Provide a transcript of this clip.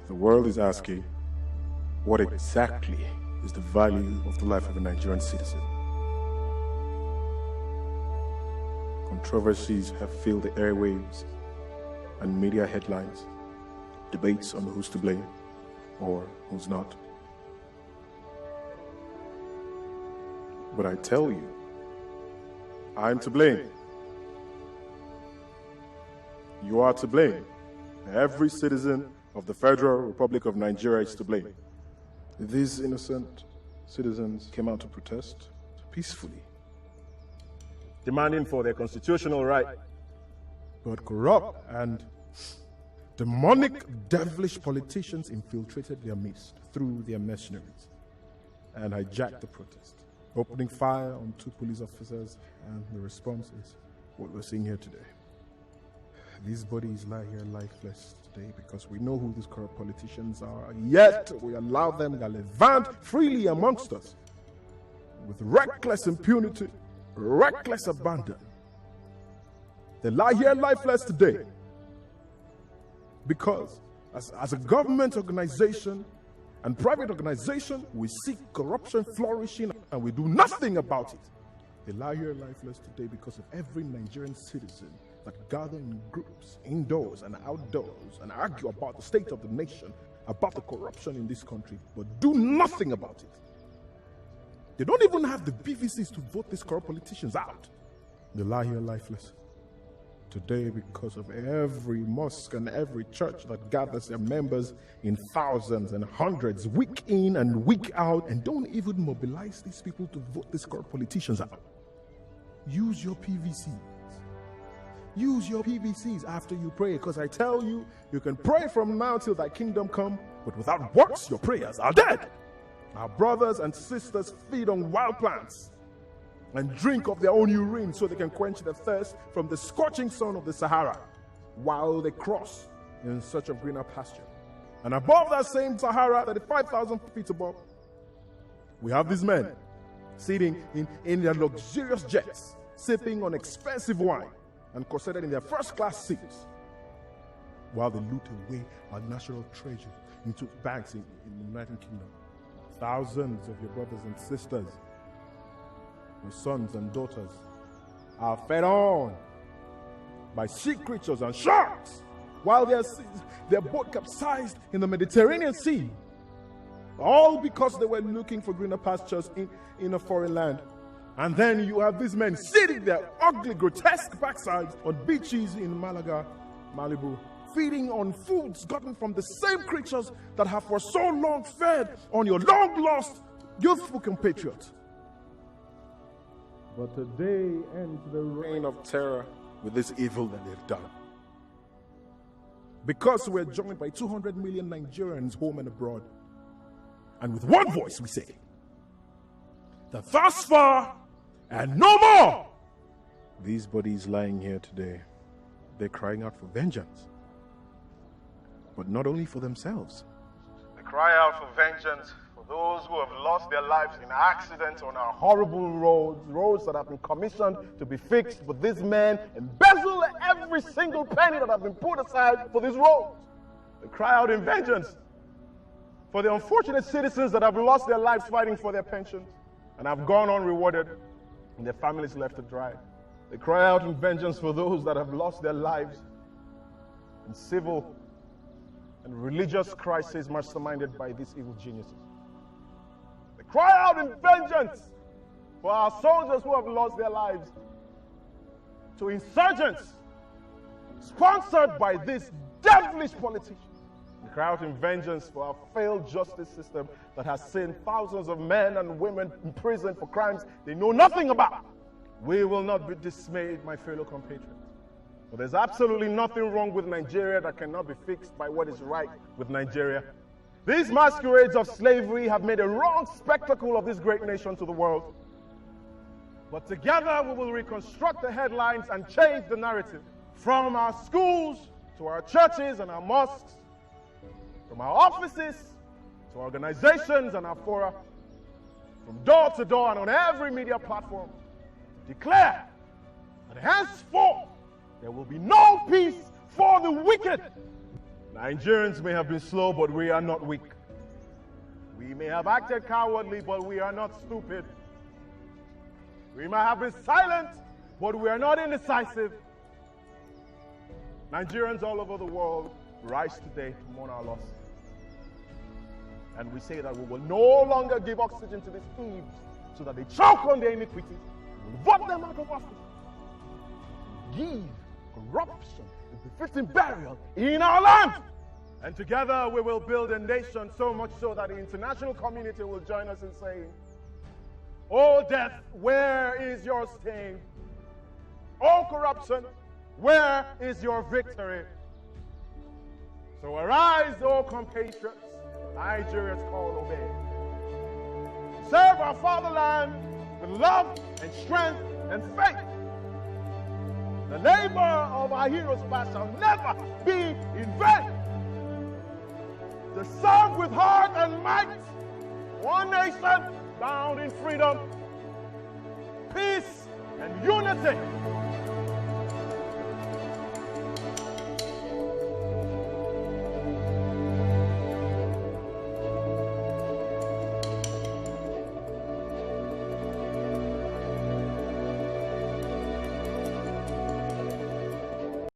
The world is asking, what exactly is the value of the life of a Nigerian citizen? Controversies have filled the airwaves and media headlines, debates on who's to blame or who's not. But I tell you, I'm to blame. You are to blame. Every citizen of the Federal Republic of Nigeria is to blame. These innocent citizens came out to protest peacefully, demanding for their constitutional right. But corrupt and demonic, devilish politicians infiltrated their midst through their mercenaries and hijacked the protest, opening fire on 2 police officers, and the response is what we're seeing here today. These bodies lie here lifeless today because we know who these corrupt politicians are, yet we allow them gallivant freely amongst us with reckless impunity, reckless abandon. They lie here lifeless today because as a government organization and private organization, we see corruption flourishing and we do nothing about it. They lie here lifeless today because of every Nigerian citizen that gather in groups, indoors and outdoors, and argue about the state of the nation, about the corruption in this country, but do nothing about it. They don't even have the BVCs to vote these corrupt politicians out. They lie here lifeless today because of every mosque and every church that gathers their members in thousands and hundreds, week in and week out, and don't even mobilize these people to vote these corrupt politicians out. Use your PVCs. Use your PVCs after you pray, because I tell you, you can pray from now till thy kingdom come, but without works, your prayers are dead. Our brothers and sisters feed on wild plants and drink of their own urine so they can quench their thirst from the scorching sun of the Sahara while they cross in search of greener pasture. And above that same Sahara, 35,000 feet above, we have these men sitting in their luxurious jets, sipping on expensive wine and corseted in their first-class seats while they loot away our national treasure into banks in the United Kingdom. Thousands of your brothers and sisters, your sons and daughters, are fed on by sea creatures and sharks while their boat capsized in the Mediterranean Sea, all because they were looking for greener pastures in a foreign land. And then you have these men sitting their ugly, grotesque backsides on beaches in Malaga, Malibu, feeding on foods gotten from the same creatures that have for so long fed on your long-lost, youthful compatriots. But today ends the reign of terror with this evil that they've done. Because we're joined by 200 million Nigerians home and abroad. And with one voice we say, that thus far and no more. These bodies lying here today, they're crying out for vengeance. But not only for themselves. They cry out for vengeance for those who have lost their lives in accidents on our horrible roads that have been commissioned to be fixed, but these men embezzle every single penny that have been put aside for these roads. They cry out in vengeance for the unfortunate citizens that have lost their lives fighting for their pensions and have gone unrewarded and their families left to dry. They cry out in vengeance for those that have lost their lives in civil and religious crises masterminded by these evil geniuses. They cry out in vengeance for our soldiers who have lost their lives to insurgents sponsored by these devilish politicians. They cry out in vengeance for our failed justice system that has seen thousands of men and women in prison for crimes they know nothing about. We will not be dismayed, my fellow compatriots. But there's absolutely nothing wrong with Nigeria that cannot be fixed by what is right with Nigeria. These masquerades of slavery have made a wrong spectacle of this great nation to the world. But together we will reconstruct the headlines and change the narrative. From our schools to our churches and our mosques, from our offices to organizations and our fora, from door to door and on every media platform, declare that henceforth there will be no peace for the wicked. Nigerians may have been slow, but we are not weak. We may have acted cowardly, but we are not stupid. We might have been silent, but we are not indecisive. Nigerians all over the world rise today to mourn our loss. And we say that we will no longer give oxygen to these thieves so that they choke on their iniquities. We'll vote them out of office. Give corruption a befitting burial in our land. And together we will build a nation, so much so that the international community will join us in saying, "O death, where is your sting? O corruption, where is your victory?" So arise, O compatriots, Nigeria's call obey. Serve our fatherland with love and strength and faith. The labor of our heroes past shall never be in vain. To serve with heart and might, one nation bound in freedom, peace and unity.